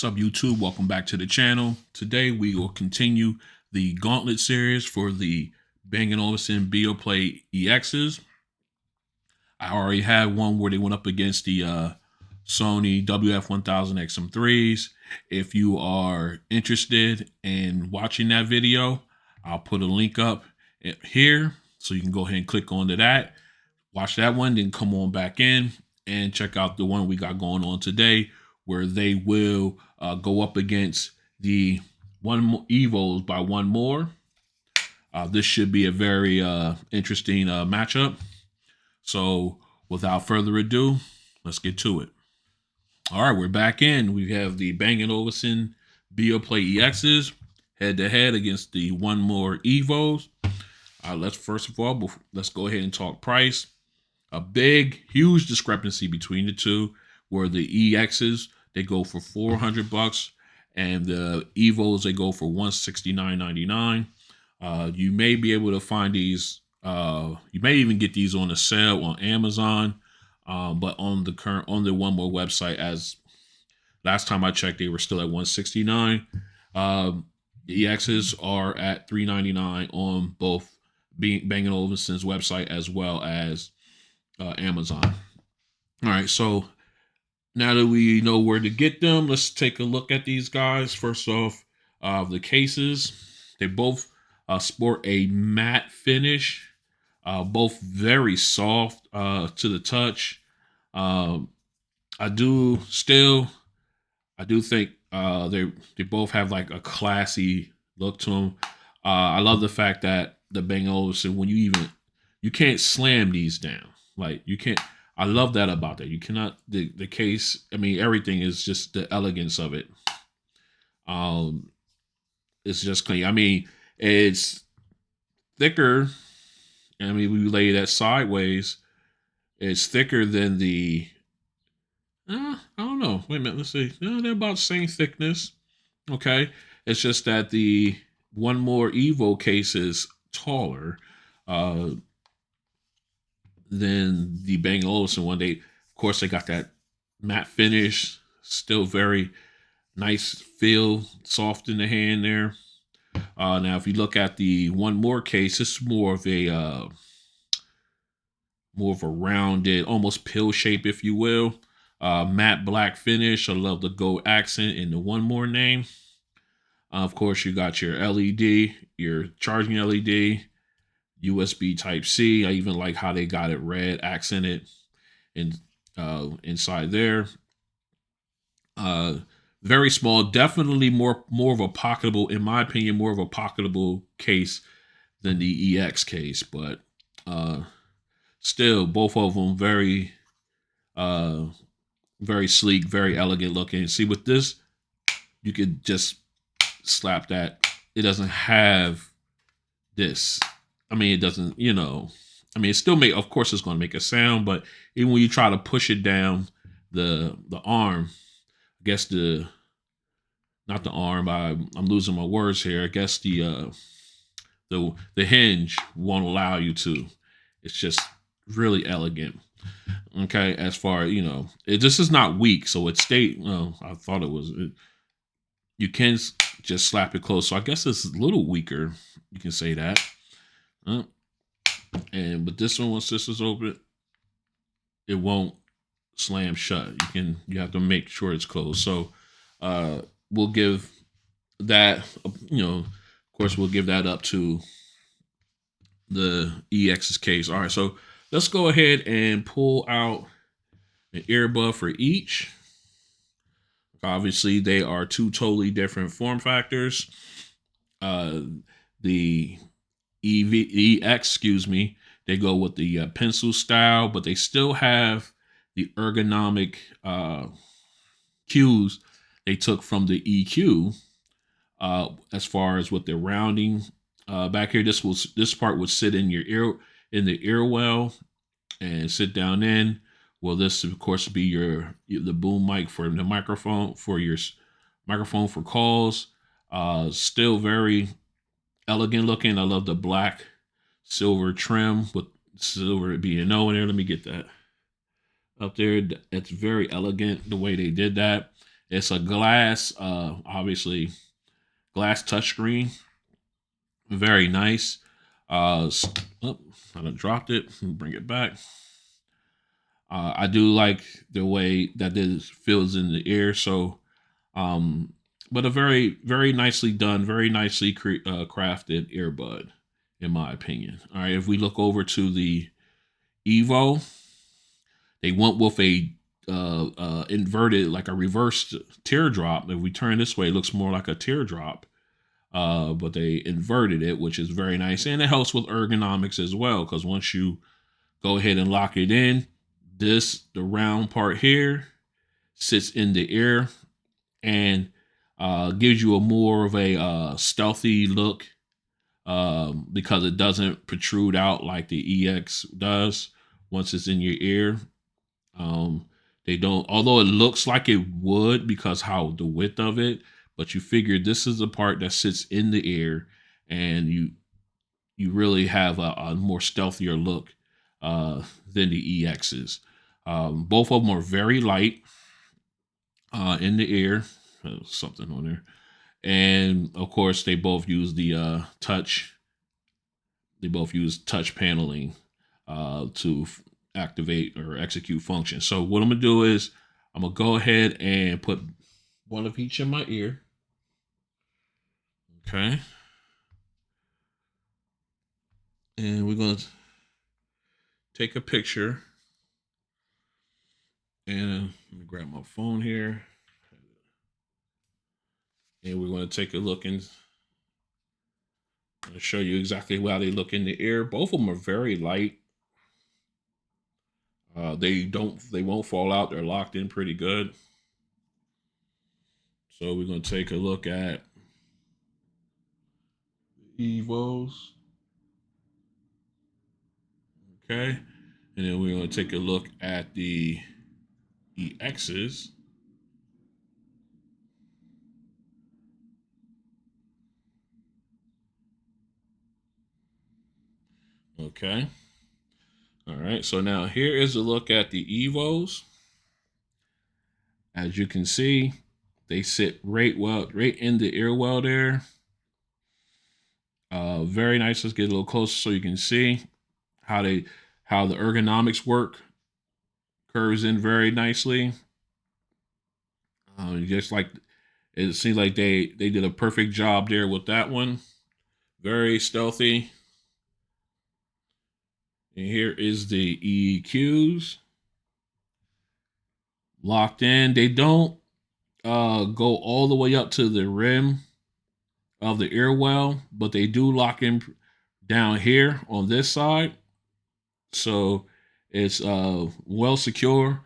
What's up, YouTube? Welcome back to the channel. Today we will continue the Gauntlet series for the Bang Olufsen Beoplay EXs. I already had one where they went up against the Sony WF-1000 XM3s. If you are interested in watching that video, I'll put a link up here so you can go ahead and click onto that. Watch that one, then come on back in and check out the one we got going on today, where they will go up against the 1MORE Evos by 1MORE. This should be a very interesting matchup. So without further ado, let's get to it. All right, we're back in. We have the Bang Olufsen Beoplay EXs head-to-head against the 1MORE Evos. Let's first of all, let's go ahead and talk price. A big, huge discrepancy between the two, where the EXs, they go for $400, and the Evos, they go for $169.99. You may be able to find these. You may even get these on a sale on Amazon, but on the 1MORE website, as last time I checked, they were still at $169. The EXs are at $399 on both Bang Olufsen's website as well as Amazon. All right, so now that we know where to get them, let's take a look at these guys. First off, the cases. They both sport a matte finish, both very soft to the touch. I do think they both have like a classy look to them. I love the fact that the Bang Olufsen, when you can't slam these down. Like, you can't. I love that about that. You cannot, the case, I mean, everything is just the elegance of it. It's just clean. I mean, it's thicker. I mean, we lay that sideways. It's thicker than the, I don't know. Wait a minute. Let's see. No, they're about the same thickness. Okay. It's just that the 1MORE Evo case is taller than the Bang Olufsen one. Of course, they got that matte finish, still very nice feel, soft in the hand there. Now, if you look at the 1MORE case, it's more of a rounded, almost pill shape, if you will. Matte black finish. I love the gold accent in the 1MORE name. Of course, you got your LED, your charging LED. USB Type-C. I even like how they got it red accented inside there. Very small, definitely more of a pocketable, in my opinion, more of a pocketable case than the EX case, but still both of them very sleek, very elegant looking. See, with this, you could just slap that. It doesn't have this. I mean, it doesn't, I mean, it still of course it's going to make a sound, but even when you try to push it down the arm, I guess not the arm, I'm losing my words here. I guess the hinge won't allow you to. It's just really elegant. Okay. As far, this is not weak. So it stayed, I thought it was, you can just slap it close. So I guess it's a little weaker. You can say that. But this one, once this is open, it won't slam shut. You have to make sure it's closed. So we'll give that, of course, we'll give that up to the EX's case. All right, so let's go ahead and pull out an earbud for each. Obviously, they are two totally different form factors. The EX, they go with the pencil style, but they still have the ergonomic cues they took from the EQ as far as with the rounding back here. This part would sit in your ear, in the ear well, and sit down in. Well, this of course would be the boom mic for the microphone, for your microphone for calls. Still very elegant looking. I love the black silver trim with silver B&O in there. Let me get that up there. It's very elegant the way they did that. It's a glass, obviously glass touchscreen. Very nice. Oh, I done dropped it. Bring it back. I do like the way that this feels in the ear. So, um, but a very, very nicely done, very nicely crafted earbud, in my opinion. All right. If we look over to the Evo, they went with a inverted, like a reversed teardrop. If we turn this way, it looks more like a teardrop. But they inverted it, which is very nice. And it helps with ergonomics as well, because once you go ahead and lock it in, the round part here sits in the ear and gives you a more of a stealthy look, because it doesn't protrude out like the EX does once it's in your ear. They don't, although it looks like it would because how the width of it, but you figure this is the part that sits in the ear, and you really have a more stealthier look than the EXs. Both of them are very light in the ear. Something on there. And of course, they both use the touch. They both use touch paneling to activate or execute functions. So what I'm gonna do is I'm gonna go ahead and put one of each in my ear. Okay. And we're gonna take a picture. And let me grab my phone here. And we're going to take a look and show you exactly how they look in the ear. Both of them are very light. They won't fall out. They're locked in pretty good. So we're going to take a look at Evos. Okay. And then we're going to take a look at the EXs. Okay. All right. So now here is a look at the Evos. As you can see, they sit right in the ear well there. Very nice. Let's get a little closer so you can see how the ergonomics work. Curves in very nicely. Just like it seems like they did a perfect job there with that one. Very stealthy. And here is the EQs. Locked in. They don't go all the way up to the rim of the ear well, but they do lock in down here on this side. So it's well secure.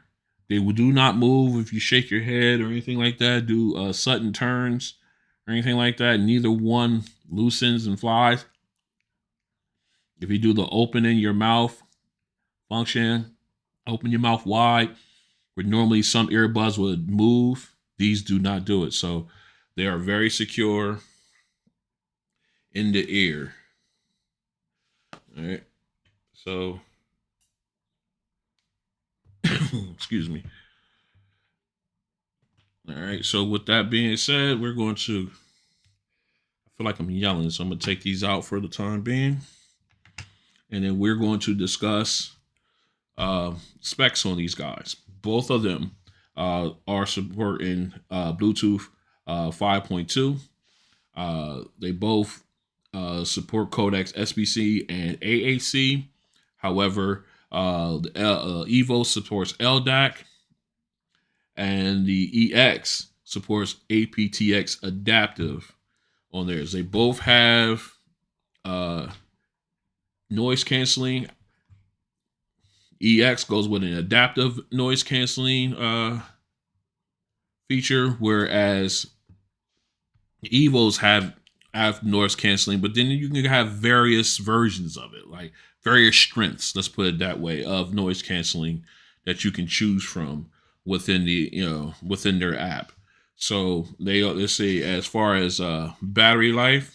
They do not move if you shake your head or anything like that, do sudden turns or anything like that. Neither one loosens and flies. If you do the opening your mouth function, open your mouth wide, where normally some earbuds would move, these do not do it. So they are very secure in the ear. All right. So, excuse me. All right. So with that being said, we're going to, I feel like I'm yelling, so I'm going to take these out for the time being. And then we're going to discuss specs on these guys. Both of them are supporting Bluetooth 5.2. They both support codecs SBC and AAC. However, the Evo supports LDAC, and the EX supports aptX adaptive on theirs. They both have noise canceling. EX goes with an adaptive noise canceling feature, whereas Evos have noise canceling, but then you can have various versions of it, like various strengths, let's put it that way, of noise canceling that you can choose from within within their app. So let's say as far as battery life,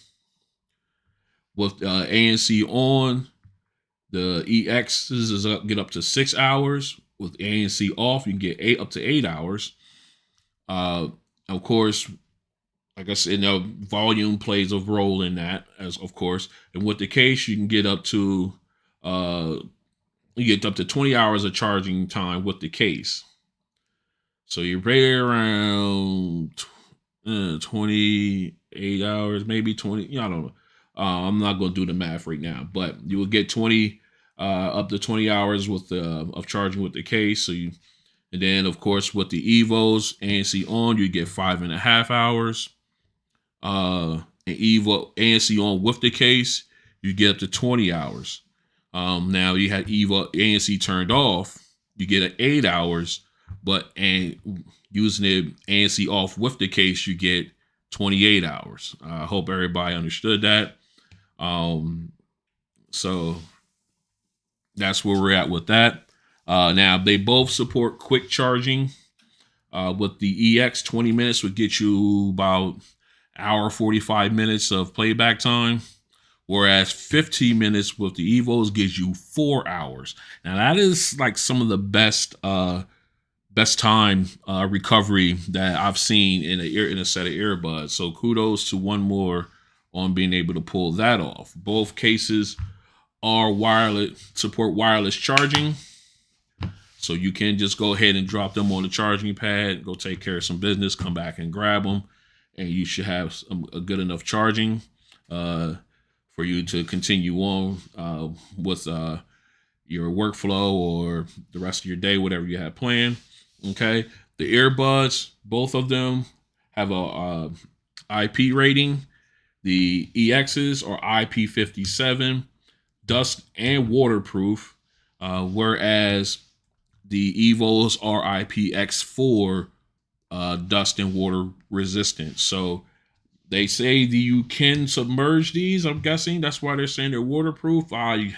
with ANC on, the EXs get up to 6 hours. With ANC off, you can get up to 8 hours. Of course, like I said, volume plays a role in that, as of course. And with the case, you can get up to uh, 20 hours of charging time with the case. So you're right around 28 hours, maybe 20. I don't know. I'm not going to do the math right now, but you will get 20 up to 20 hours with of charging with the case. And then of course with the Evos ANC on, you get 5.5 hours. And Evo ANC on with the case, you get up to 20 hours. Now you had Evo ANC turned off, you get 8 hours, and using the ANC off with the case, you get 28 hours. I hope everybody understood that. So that's where we're at with that. Now they both support quick charging. With the EX, 20 minutes would get you about hour 45 minutes of playback time, whereas 15 minutes with the Evos gives you 4 hours. Now that is like some of the best time recovery that I've seen in a set of earbuds. So kudos to 1MORE on being able to pull that off. Both cases are support wireless charging. So you can just go ahead and drop them on the charging pad, go take care of some business, come back and grab them, and you should have a good enough charging for you to continue on with your workflow or the rest of your day, whatever you have planned. Okay, the earbuds, both of them have a IP rating. The EXs are IP57, dust and waterproof, whereas the Evos are IPX4, dust and water resistant. So they say that you can submerge these. I'm guessing that's why they're saying they're waterproof. I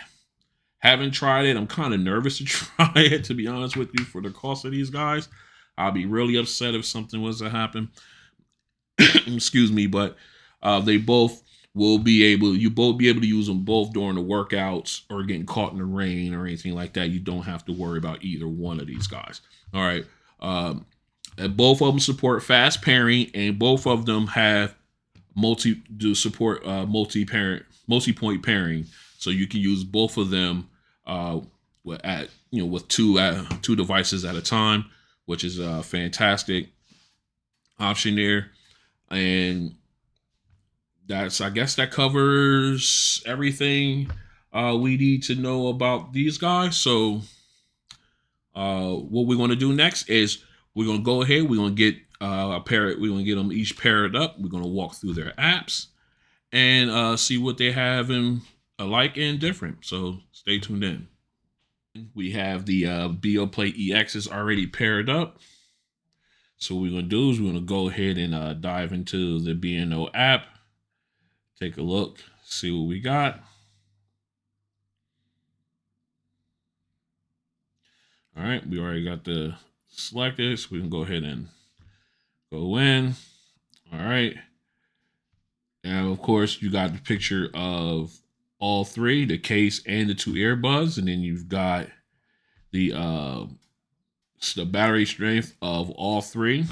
haven't tried it. I'm kind of nervous to try it, to be honest with you, for the cost of these guys. I'll be really upset if something was to happen. Excuse me, but they both will be able, you both be able to use them both during the workouts or getting caught in the rain or anything like that. You don't have to worry about either one of these guys. All right. And both of them support fast pairing, and both of them have multi-point pairing. So you can use both of them with two devices at a time, which is a fantastic option there. And I guess that covers everything we need to know about these guys. So what we're going to do next is we're going to go ahead. We're going to get we're going to get them each paired up. We're going to walk through their apps and see what they have in alike and different. So stay tuned in. We have the Beoplay EXs already paired up. So what we're going to do is we're going to go ahead and dive into the B&O app. Take a look, see what we got. All right, we already got the selected, so we can go ahead and go in. All right. And of course, you got the picture of all three, the case and the two earbuds, and then you've got the battery strength of all three.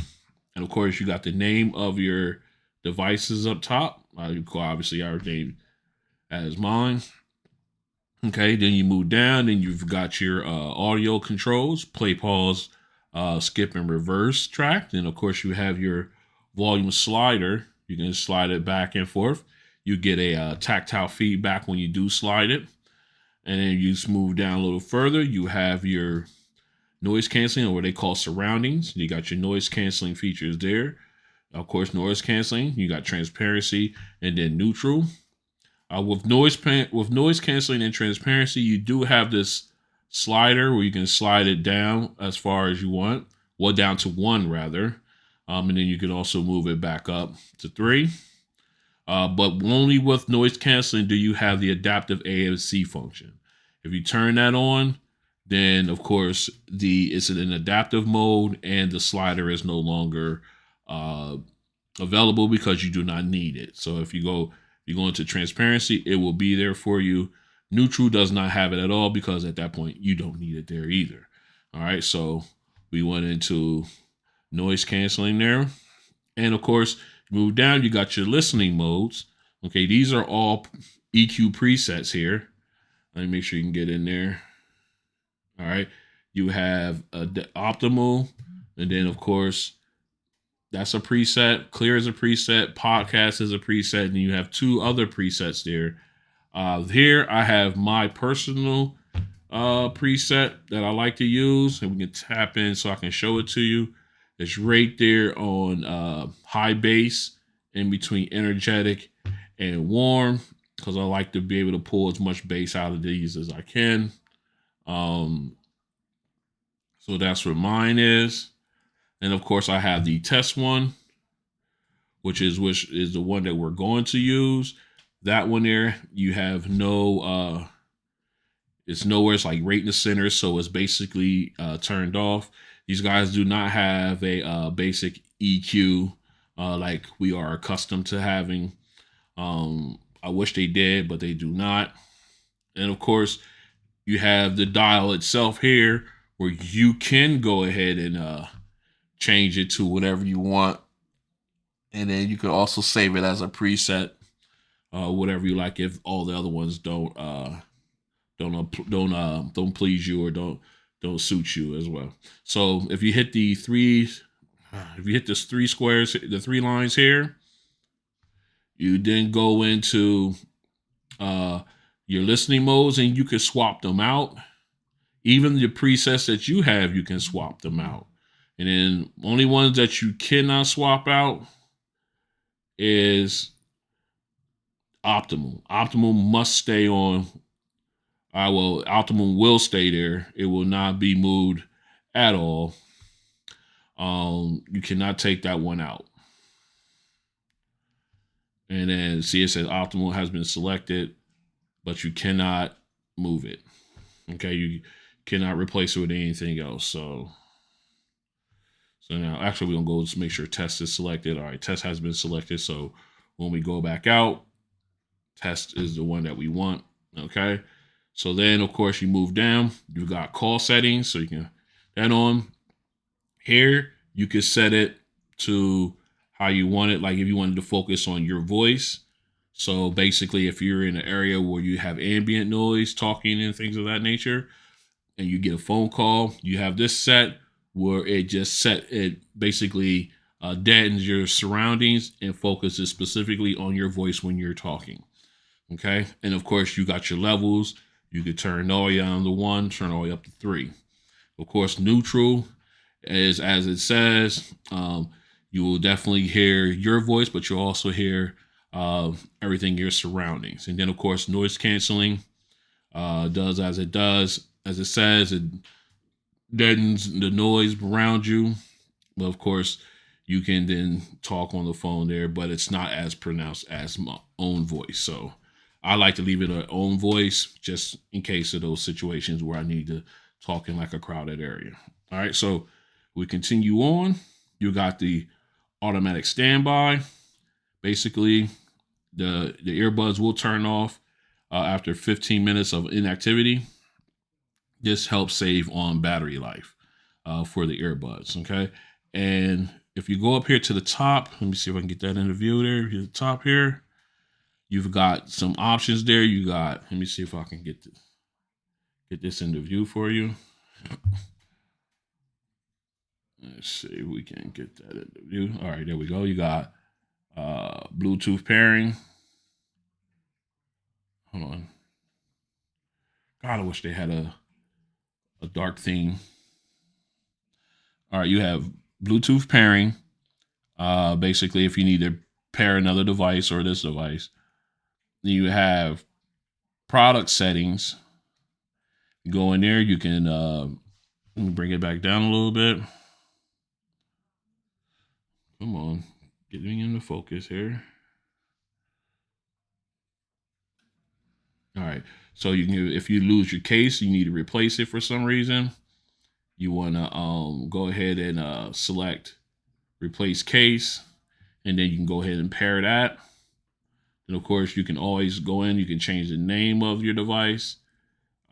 And of course, you got the name of your devices up top. You call obviously our name as mine. Okay, then you move down, and you've got your audio controls, play, pause, skip, and reverse track. And of course, you have your volume slider. You can slide it back and forth. You get a tactile feedback when you do slide it. And then you just move down a little further. You have your noise canceling, or what they call surroundings. You got your noise canceling features there. Of course, noise canceling. You got transparency and then neutral. With noise canceling and transparency, you do have this slider where you can slide it down as far as you want. Well, down to 1 rather. And then you can also move it back up to 3. But only with noise canceling do you have the adaptive ANC function. If you turn that on, then of course it's in an adaptive mode, and the slider is no longer available because you do not need it. So if you go into transparency, it will be there for you. Neutral does not have it at all because at that point you don't need it there either. All right, so we went into noise canceling there. And of course, move down, you got your listening modes. Okay, these are all EQ presets here. Let me make sure you can get in there. All right, you have the optimal, and then of course that's a preset. Clear is a preset. Podcast is a preset, and you have two other presets there. Here I have my personal preset that I like to use, and we can tap in so I can show it to you. It's right there on high bass, in between energetic and warm, because I like to be able to pull as much bass out of these as I can. So that's what mine is. And of course I have the test one, which is the one that we're going to use. That one there, you have no it's nowhere. It's like right in the center, so it's basically turned off. These guys do not have a basic EQ like we are accustomed to having. I wish they did, but they do not. And of course, you have the dial itself here, where you can go ahead and change it to whatever you want, and then you can also save it as a preset, whatever you like. If all the other ones don't please you or don't suit you as well. So if you hit the this three squares, the three lines here, you then go into your listening modes, and you can swap them out. Even the presets that you have, you can swap them out. And then only ones that you cannot swap out is optimal. Optimal must stay on. Optimal will stay there. It will not be moved at all. You cannot take that one out. And then see, it says optimal has been selected, but you cannot move it. Okay, you cannot replace it with anything else. So now, actually, we're gonna go to make sure test is selected. All right, test has been selected. So when we go back out, test is the one that we want. Okay. So then, of course, you move down. You've got call settings, so you can that on. Here, you can set it to how you want it. Like if you wanted to focus on your voice. So basically, if you're in an area where you have ambient noise, talking and things of that nature, and you get a phone call, you have this set where it basically deadens your surroundings and focuses specifically on your voice when you're talking. Okay. And of course, you got your levels. You could turn all the way down to 1, turn all the way up to 3. Of course, neutral is, as it says, you will definitely hear your voice, but you'll also hear everything your surroundings. And then, of course, noise canceling does as it does. As it says, it deadens the noise around you. But of course, you can then talk on the phone there, but it's not as pronounced as my own voice. So I like to leave it an own voice just in case of those situations where I need to talk in like a crowded area. All right, so we continue on. You got the automatic standby. Basically, the earbuds will turn off after 15 minutes of inactivity. This helps save on battery life for the earbuds. Okay, and if you go up here to the top, let me see if I can get that in the view there. Here's the top here. You've got some options there. You got, let me see if I can get this in the view for you. Let's see if we can get that in the view. All right, there we go. You got Bluetooth pairing. Hold on. God, I wish they had a dark theme. All right, you have Bluetooth pairing. Basically, if you need to pair another device or this device. You have product settings. You go in there, you can let me bring it back down a little bit. Come on, getting into focus here. All right, so you can, if you lose your case, you need to replace it for some reason. You want to go ahead and select replace case, and then you can go ahead and pair that. And of course, you can always go in. You can change the name of your device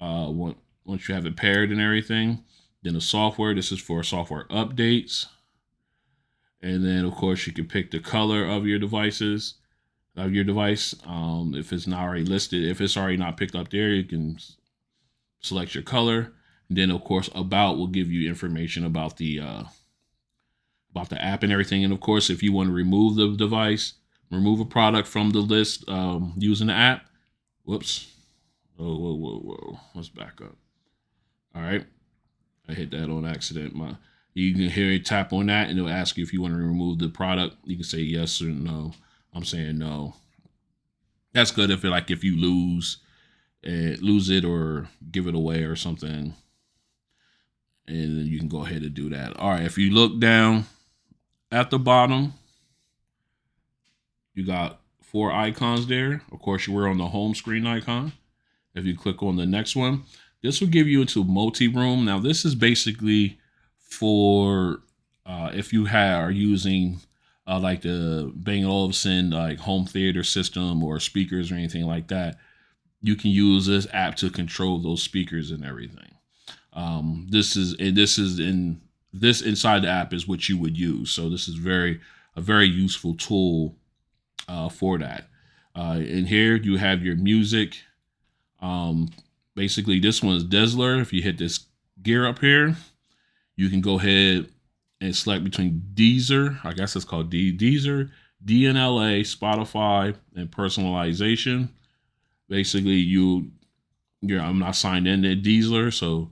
once you have it paired and everything. Then the software. This is for software updates. And then of course you can pick the color of your device. If it's not already listed, if it's already not picked up there, you can select your color. And then of course about will give you information about the app and everything. And of course, if you want to remove the device, remove a product from the list using the app. Whoops. Whoa. Let's back up. All right. I hit that on accident. You can hear it tap on that and it'll ask you if you want to remove the product. You can say yes or no. I'm saying no. That's good if you lose it or give it away or something. And then you can go ahead and do that. All right. If you look down at the bottom, you got 4 icons there. Of course, you were on the home screen icon. If you click on the next one, this will give you into multi-room. Now, this is basically for if you are using like the Bang Olufsen like home theater system or speakers or anything like that. You can use this app to control those speakers and everything. This inside the app is what you would use. So this is a very useful tool for that. In here you have your music. Basically this one is Dazzler. If you hit this gear up here, you can go ahead and select between Deezer, I guess it's called Deezer, DNLA, Spotify, and personalization. Basically I'm not signed in to Deezer, so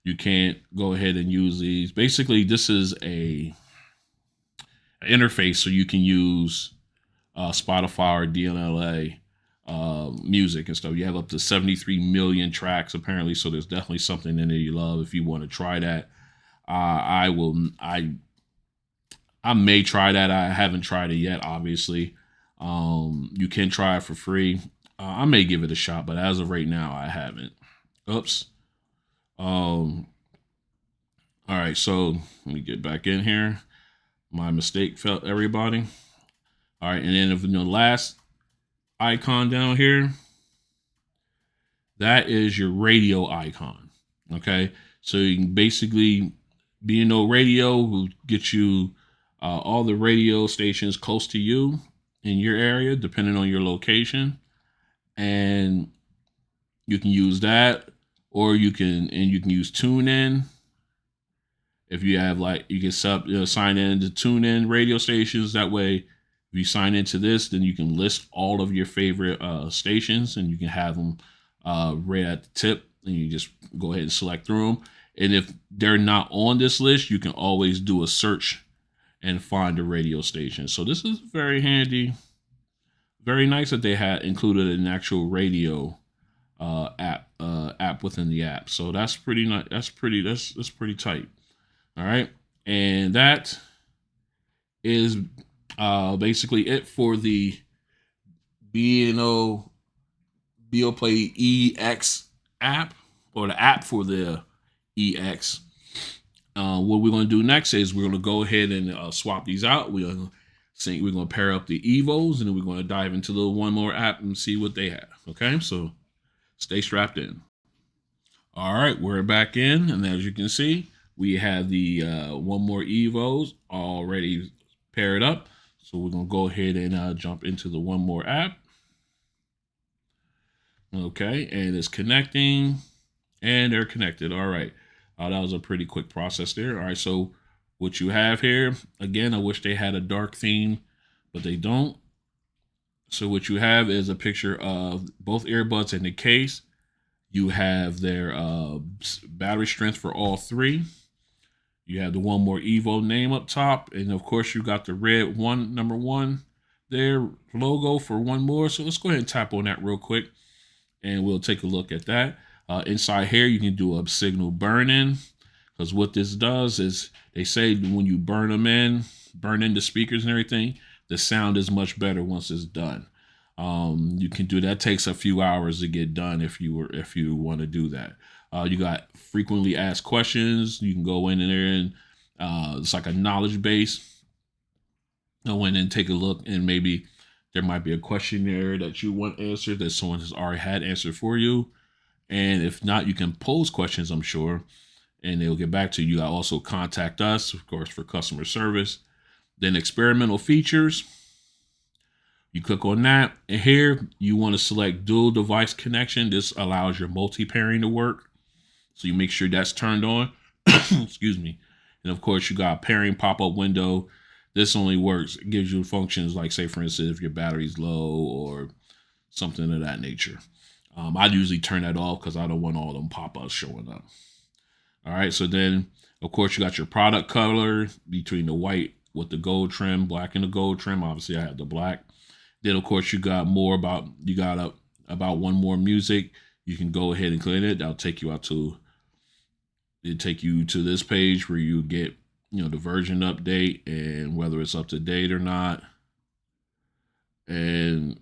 you can't go ahead and use these. Basically, this is an interface so you can use Spotify or DNLA music and stuff. You have up to 73 million tracks apparently, so there's definitely something in there you love if you want to try that. I may try that. I haven't tried it yet, obviously. You can try it for free. I may give it a shot, but as of right now, I haven't. Oops. All right, so let me get back in here. My mistake, felt everybody. All right, and then if the last icon down here, that is your radio icon. Okay, so you can basically radio will get you all the radio stations close to you in your area, depending on your location, and you can use that, or you can use TuneIn. If you have you can sign in to TuneIn radio stations. That way, if you sign into this, then you can list all of your favorite stations, and you can have them right at the tip, and you just go ahead and select through them. And if they're not on this list, you can always do a search and find a radio station. So this is very handy. Very nice that they had included an actual radio app within the app. So that's pretty nice. That's pretty tight. All right, and that is basically it for the B&O Beoplay EX app, or the app for the EX. What we're going to do next is we're going to go ahead and swap these out. We're going to pair up the Evos, and then we're going to dive into the 1MORE app and see what they have. Okay, so stay strapped in. All right, we're back in, and as you can see, we have the 1MORE Evos already paired up. So we're going to go ahead and jump into the 1MORE app. Okay, and it's connecting, and they're connected. All right, that was a pretty quick process there. All right, so what you have here, again, I wish they had a dark theme, but they don't. So what you have is a picture of both earbuds in the case. You have their battery strength for all three. You have the 1MORE Evo name up top, and of course you got the red number one there logo for 1MORE. So let's go ahead and tap on that real quick, and we'll take a look at that. Inside here, you can do a signal burn-in, because what this does is they say when you burn in the speakers and everything, the sound is much better once it's done. You can do that. It takes a few hours to get done if you want to do that. You got frequently asked questions. You can go in there and it's like a knowledge base. Go in and take a look, and maybe there might be a question there that you want answered that someone has already had answered for you. And if not, you can pose questions, I'm sure, and they'll get back to you. You got also contact us, of course, for customer service. Then experimental features. You click on that, and here you want to select dual device connection. This allows your multi-pairing to work. So you make sure that's turned on. Excuse me. And of course, you got pairing pop-up window. This only works, it gives you functions like, say, for instance, if your battery's low or something of that nature. I usually turn that off because I don't want all them pop-ups showing up. All right, so then, of course, you got your product color between the white with the gold trim, black and the gold trim. Obviously, I have the black. Then, of course, you got about one more music. You can go ahead and click it. That'll take you to this page where you get, the version update and whether it's up to date or not. And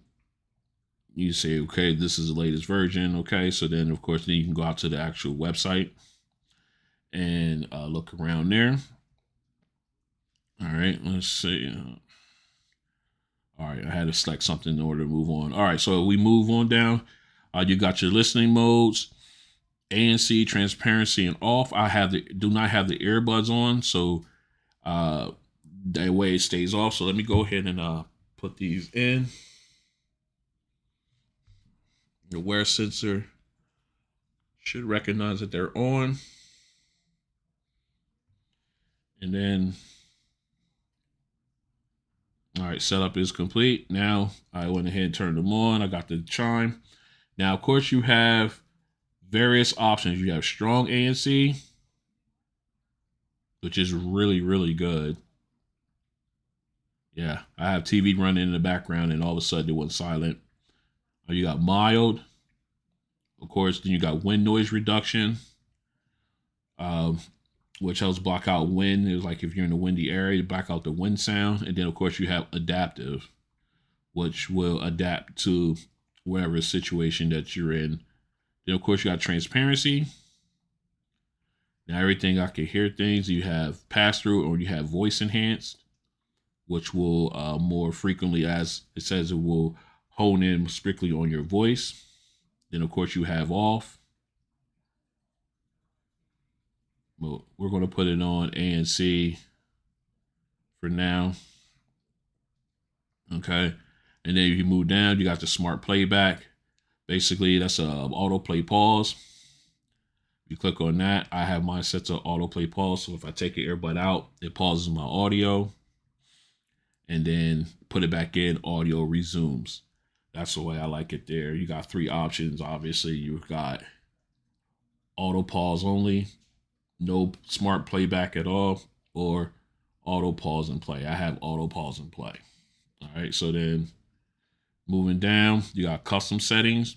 you say, okay, this is the latest version. Okay, so then, of course, then you can go out to the actual website and look around there. All right, let's see. All right, I had to select something in order to move on. All right, so we move on down. You got your listening modes, ANC, transparency, and off. Do not have the earbuds on, so that way it stays off. So let me go ahead and put these in. The wear sensor should recognize that they're on. And then, all right, setup is complete. Now I went ahead and turned them on. I got the chime. Now, of course, you have various options. You have strong ANC, which is really, really good. Yeah, I have TV running in the background and all of a sudden it went silent. You got mild. Of course, then you got wind noise reduction, which helps block out wind. It's like if you're in a windy area, to block out the wind sound. And then, of course, you have adaptive, which will adapt to whatever situation that you're in. Then, of course, you got transparency. Now, everything I can hear things. You have pass-through or you have voice enhanced, which will more frequently, as it says, it will hone in strictly on your voice. Then, of course, you have off. Well, we're going to put it on ANC for now. Okay. And then if you move down, you got the smart playback. Basically, that's a autoplay pause. You click on that. I have mine set to autoplay pause. So if I take an earbud out, it pauses my audio. And then put it back in, audio resumes. That's the way I like it there. You got three options. Obviously, you've got auto pause only, no smart playback at all, or auto pause and play. I have auto pause and play. All right, so then moving down, you got custom settings.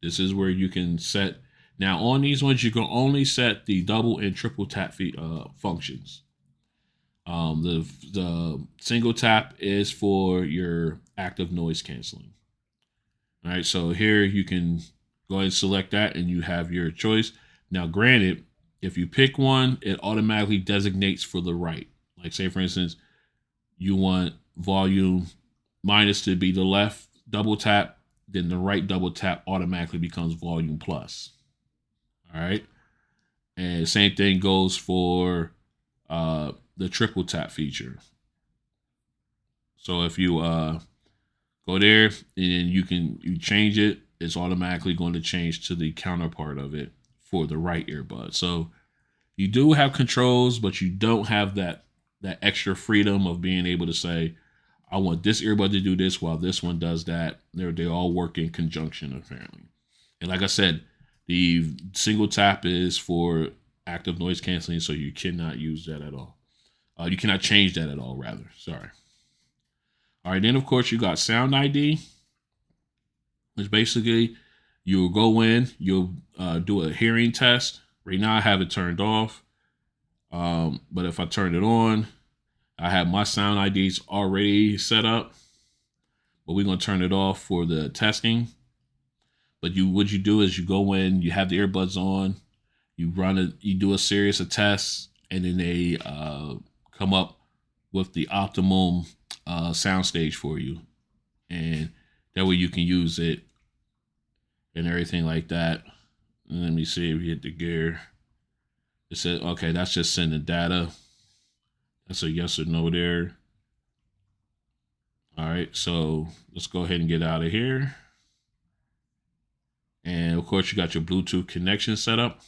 This is where you can set. Now on these ones, you can only set the double and triple tap functions. The single tap is for your active noise canceling. All right, so here you can go ahead and select that and you have your choice. Now, granted, if you pick one, it automatically designates for the right. Like say, for instance, you want volume minus to be the left double tap, then the right double tap automatically becomes volume plus. All right. And same thing goes for the triple tap feature. So if you go there and you change it, it's automatically going to change to the counterpart of it for the right earbud. So you do have controls, but you don't have that extra freedom of being able to say, I want this earbud to do this while this one does that. They all work in conjunction, apparently. And like I said, the single tap is for active noise canceling, so you cannot use that at all. You cannot change that at all, rather. Sorry. All right, then, of course, you got Sound ID, which basically you'll go in, you'll do a hearing test. Right now, I have it turned off. But if I turn it on, I have my Sound IDs already set up. But we're going to turn it off for the testing. But what you do is you go in, you have the earbuds on, you do a series of tests, and then they come up with the optimum sound stage for you. And that way you can use it and everything like that. And let me see if you hit the gear. It said, okay, that's just sending data. That's a yes or no there. All right, so let's go ahead and get out of here. And of course, you got your Bluetooth connection set up.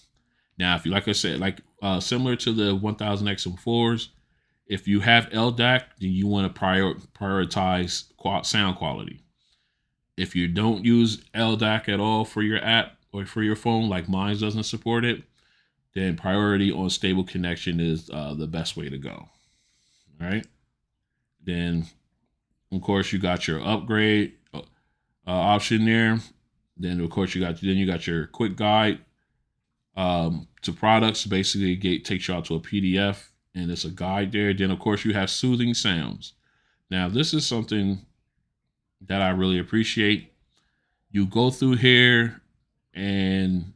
Now, if you, like I said, like similar to the 1000 XM4s, if you have LDAC, then you want to prioritize sound quality. If you don't use LDAC at all for your app or for your phone, like mine doesn't support it, then priority on stable connection is the best way to go. All right. Then, of course, you got your upgrade option there. Then, of course, you got your quick guide to products. Basically, it takes you out to a PDF, and it's a guide there. Then, of course, you have soothing sounds. Now, this is something that I really appreciate. You go through here and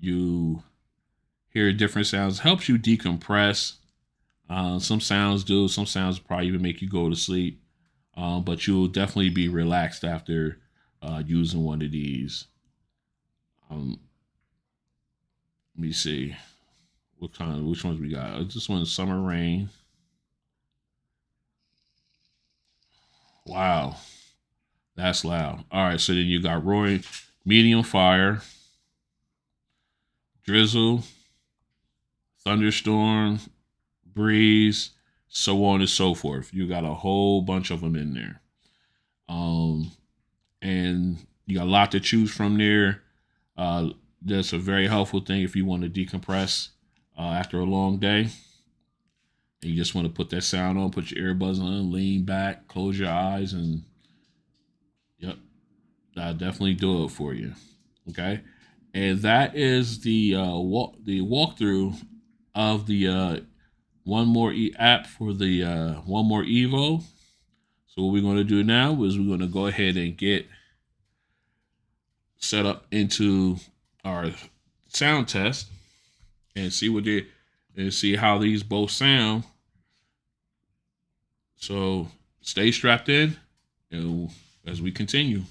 you hear different sounds. Helps you decompress. Some sounds do. Some sounds probably even make you go to sleep. But you'll definitely be relaxed after using one of these. Um, Let me see which ones we got. This one's Summer Rain. Wow, that's loud. All right, so then you got Roaring, Medium Fire, Drizzle, Thunderstorm, Breeze, so on and so forth. You got a whole bunch of them in there. Um, and you got a lot to choose from there. That's a very helpful thing if you want to decompress after a long day. And you just want to put that sound on, put your earbuds on, lean back, close your eyes, and yep, I'll definitely do it for you. Okay, and that is the walkthrough of the One More app for the 1MORE Evo. So what we're going to do now is we're going to go ahead and get set up into our sound test and see how these both sound. So stay strapped in as we continue.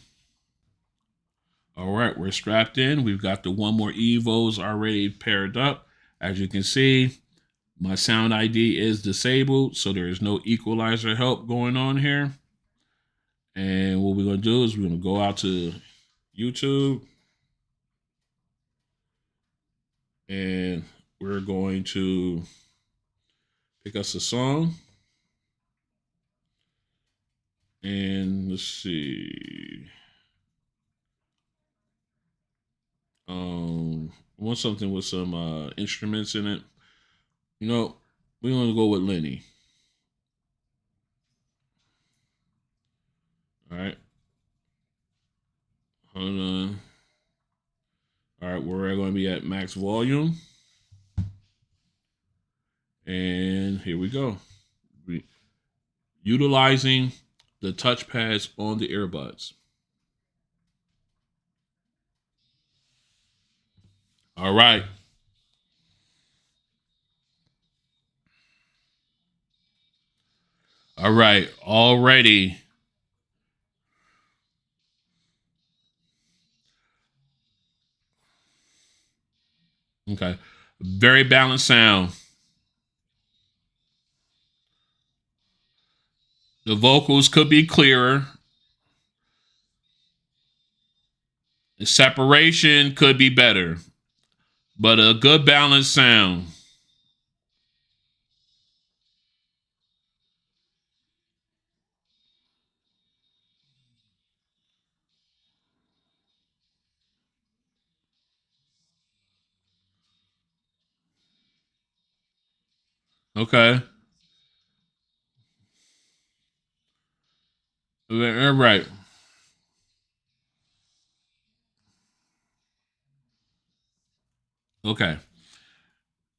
All right, we're strapped in. We've got the 1MORE Evos already paired up. As you can see, my sound ID is disabled, so there is no equalizer help going on here. And what we're going to do is we're going to go out to YouTube and we're going to pick us a song. And let's see. I want something with some instruments in it. You know, we're going to go with Lenny. All right. Hold on. All right, we're going to be at max volume. And here we go. Utilizing the touchpads on the earbuds. All right. All right. Already. Okay. Very balanced sound. The vocals could be clearer. The separation could be better, but a good balanced sound. Okay. All right. Okay.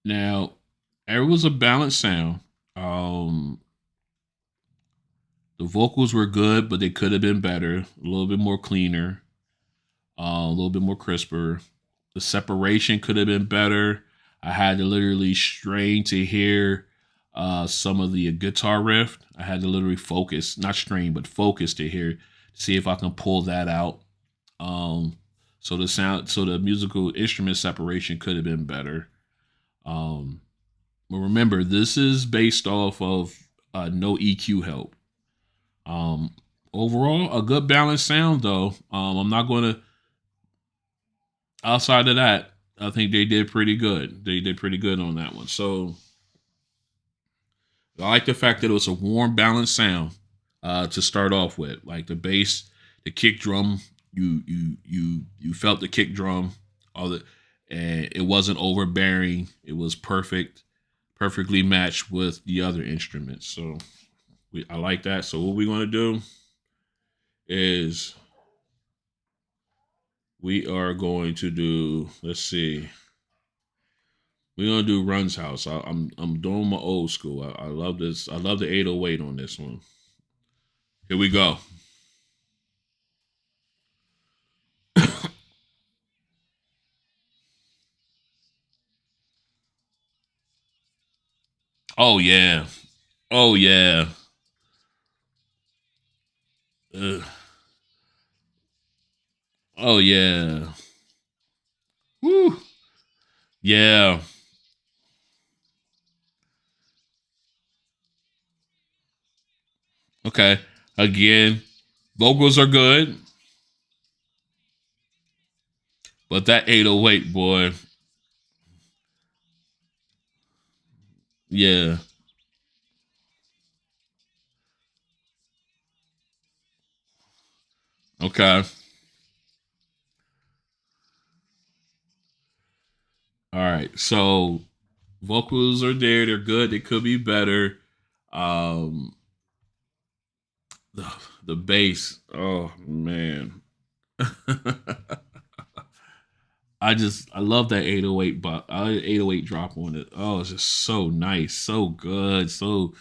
Now, it was a balanced sound. Um, the vocals were good, but they could have been better. A little bit more cleaner. A little bit more crisper. The separation could have been better. I had to literally strain to hear some of the guitar riff. I had to literally focus, not strain, but focus to hear, see if I can pull that out. Um, so the musical instrument separation could have been better. Um, but remember, this is based off of no EQ help. Um, Overall, a good balanced sound though. I'm not going to. Outside of that, I think they did pretty good. They did pretty good on that one. So I like the fact that it was a warm, balanced sound to start off with. Like the bass, the kick drum, you felt the kick drum, all the, and it wasn't overbearing. It was perfect, perfectly matched with the other instruments. So I like that. So what we're gonna do is we are going to do. Let's see. We're gonna do Run's House. I'm doing my old school. I love this. I love the 808 on this one. Here we go. Oh yeah. Oh yeah. Uh, oh yeah. Woo. Yeah. Okay. Again, vocals are good, but that 808 boy. Yeah. Okay. All right. So vocals are there. They're good. They could be better. Um, the, the bass. Oh man. I love that 808 but 808 drop on it. Oh, it's just so nice, so good, so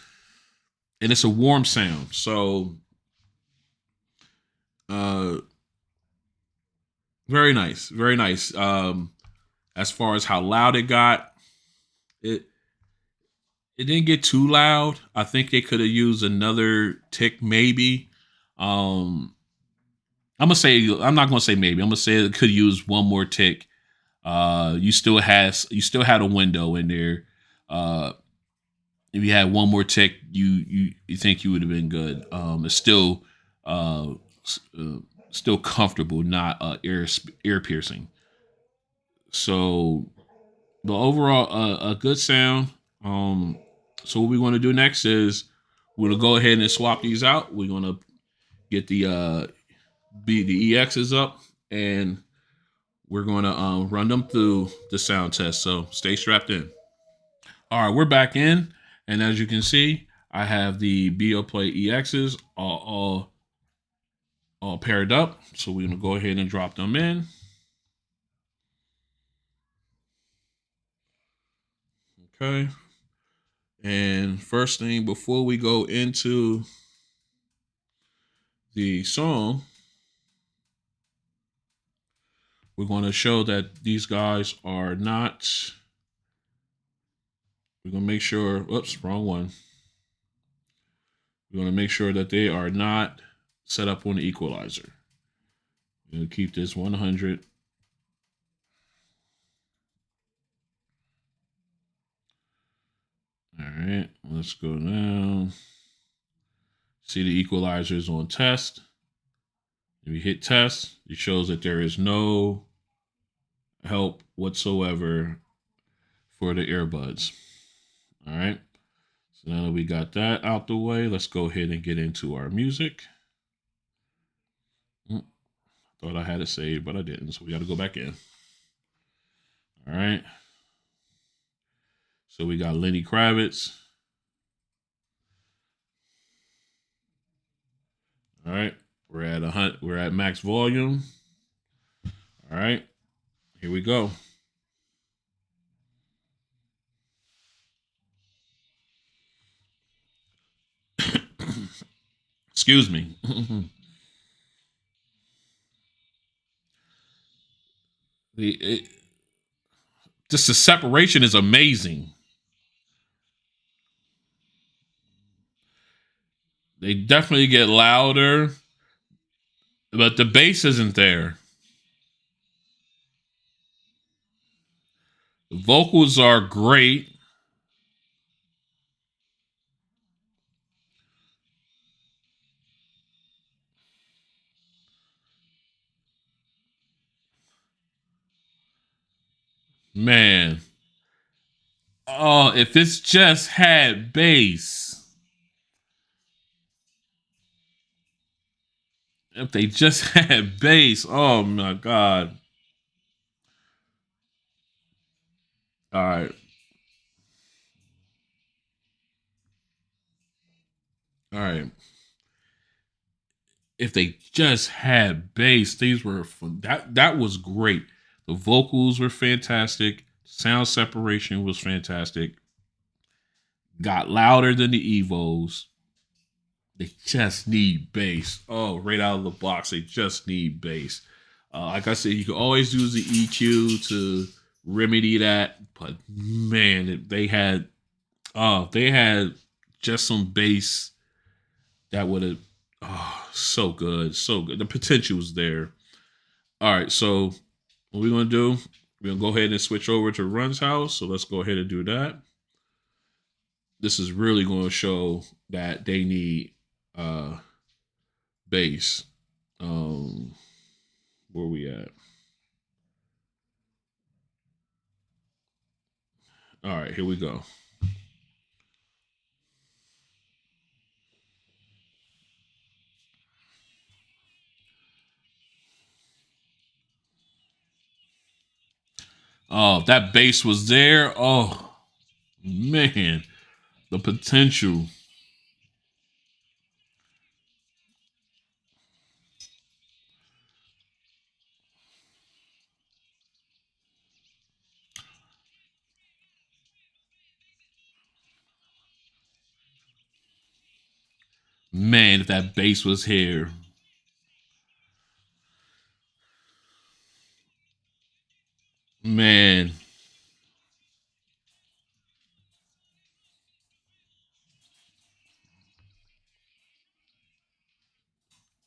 and it's a warm sound. So uh very nice, very nice. As far as how loud it got, it it didn't get too loud. I think they could have used another tick maybe. Um I'm not gonna say maybe. I'm gonna say it could use one more tick. You still had a window in there. If you had one more tick, you think you would have been good. It's still uh, uh still comfortable, not ear piercing. So the overall a good sound. Um, so what we want to do next is we're gonna go ahead and swap these out. We're gonna get the EXs up and we're gonna run them through the sound test. So stay strapped in. All right, we're back in, and as you can see, I have the Beoplay EXs all paired up. So we're gonna go ahead and drop them in. Okay. And first thing before we go into the song, we're going to show that these guys are not. We're gonna make sure. Oops, wrong one. We're gonna make sure that they are not set up on the equalizer. We're gonna keep this 100. All right, let's go down. See the equalizer is on test. If you hit test, it shows that there is no help whatsoever for the earbuds. All right. So now that we got that out the way, let's go ahead and get into our music. Thought I had it saved, but I didn't. So we got to go back in. All right. So we got Lenny Kravitz. All right. We're at max volume. All right. Here we go. Excuse me. the it, just the separation is amazing. They definitely get louder, but the bass isn't there. The vocals are great. Man. Oh, if it's just had bass. If they just had bass. Oh my God. All right. All right. If they just had bass, these were fun. That was great. The vocals were fantastic. Sound separation was fantastic. Got louder than the Evos. They just need bass. Oh, right out of the box, they just need bass. Like I said, you can always use the EQ to remedy that, but man, they had just some bass that would have, oh, so good, so good. The potential was there. All right, so what we're gonna do? We're gonna go ahead and switch over to Run's house. So let's go ahead and do that. This is really going to show that they need uh bass. Um, where we at? All right, here we go. Oh, that bass was there. Oh man, the potential. Man, if that bass was here. Man.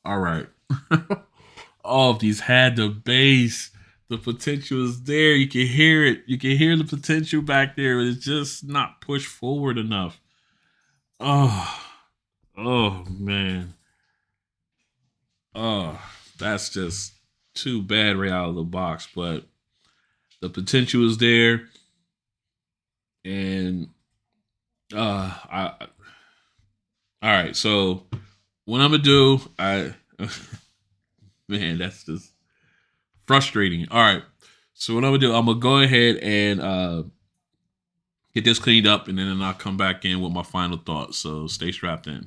All right. All of these had the bass. The potential is there. You can hear it. You can hear the potential back there. It's just not pushed forward enough. Oh, oh man. Oh, that's just too bad right out of the box. But the potential is there, and I. All right. So what I'm gonna do, man, that's just frustrating. All right. So what I'm gonna do, I'm gonna go ahead and get this cleaned up, and then I'll come back in with my final thoughts. So stay strapped in.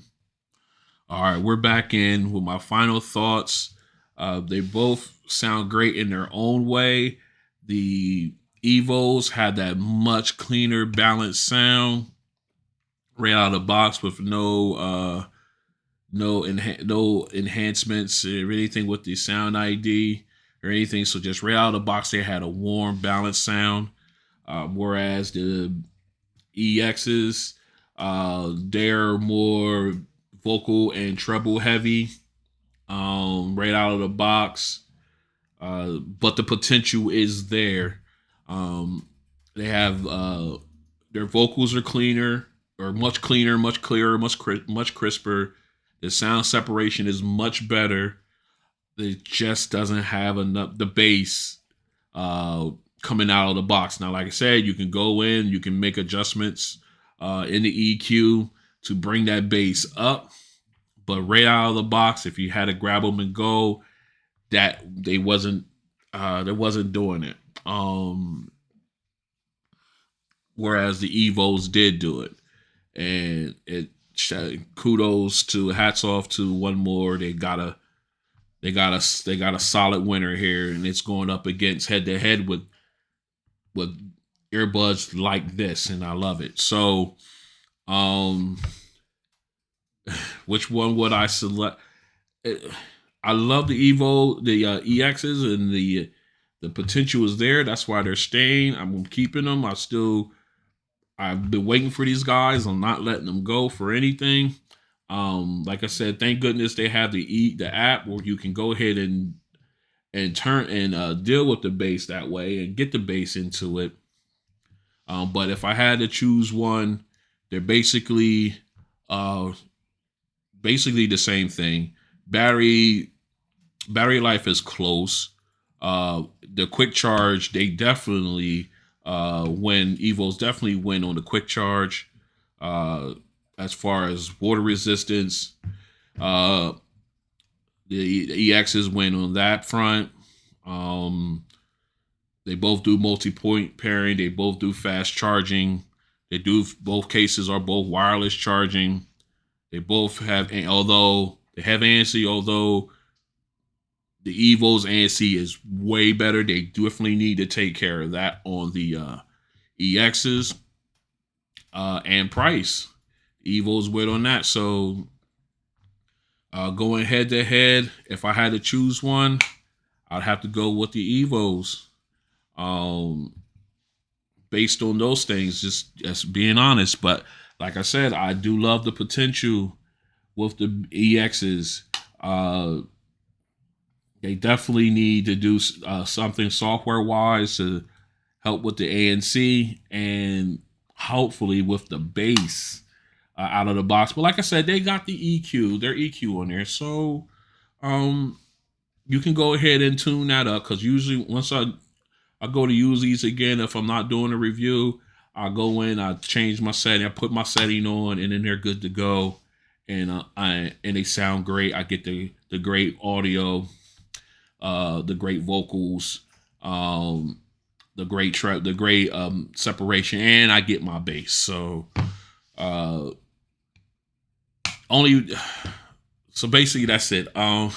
All right, we're back in with my final thoughts. They both sound great in their own way. The Evos had that much cleaner, balanced sound right out of the box with no enhancements or anything with the sound ID or anything. So just right out of the box, they had a warm, balanced sound. Whereas the EXs, they're more vocal and treble heavy, right out of the box. But the potential is there. Um, they have their vocals are cleaner or much cleaner, much clearer, much crisper. The sound separation is much better. It just doesn't have enough the bass uh, coming out of the box. Now, like I said, you can go in, you can make adjustments in the EQ to bring that bass up. But right out of the box, if you had to grab them and go, that they wasn't doing it. Whereas the Evos did do it, and it kudos to hats off to One More. They got a solid winner here, and it's going up against head to head with earbuds like this, and I love it. So, um, which one would I select? I love the EXs, and the potential is there. That's why they're staying. I'm keeping them. I've been waiting for these guys. I'm not letting them go for anything. Like I said, thank goodness they have the app where you can go ahead and turn and deal with the bass that way and get the bass into it. But if I had to choose one, they're uh, basically the same thing. Battery battery life is close. The quick charge, they definitely Evos definitely win on the quick charge. As far as water resistance, uh, the EXs win on that front. Um, they both do multi-point pairing. They both do fast charging. They do, both cases are both wireless charging. They both have, although they have ANC, although the Evo's ANC is way better, they definitely need to take care of that on the EXs and price. Evo's win on that. So going head to head, if I had to choose one, I'd have to go with the Evos. Based on those things, just being honest. But like I said, I do love the potential with the EXs. They definitely need to do something software wise to help with the ANC and hopefully with the bass out of the box. But like I said, they got the EQ, their EQ on there. So you can go ahead and tune that up, because usually once I go to use these again, if I'm not doing a review, I go in, I change my setting, I put my setting on, and then they're good to go. And and they sound great. I get the great audio, the great vocals, the great separation, and I get my bass. So only so basically that's it. I'm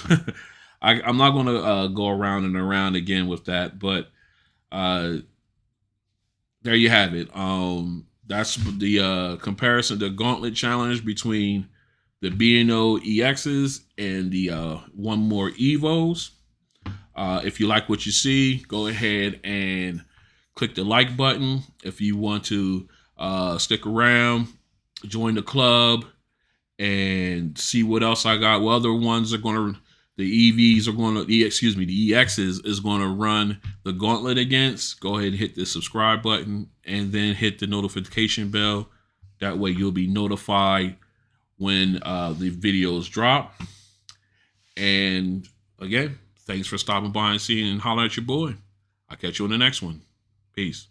not gonna go around and around again with that, but there you have it. That's the comparison, the Gauntlet challenge between the B&O EXs and the 1MORE Evos. If you like what you see, go ahead and click the like button. If you want to stick around, join the club, and see what else I got. Well, other ones are going to, the EVs are going to, the EXs is going to run the Gauntlet against. Go ahead and hit the subscribe button and then hit the notification bell. That way you'll be notified when the videos drop. And again, thanks for stopping by and seeing and holler at your boy. I'll catch you on the next one. Peace.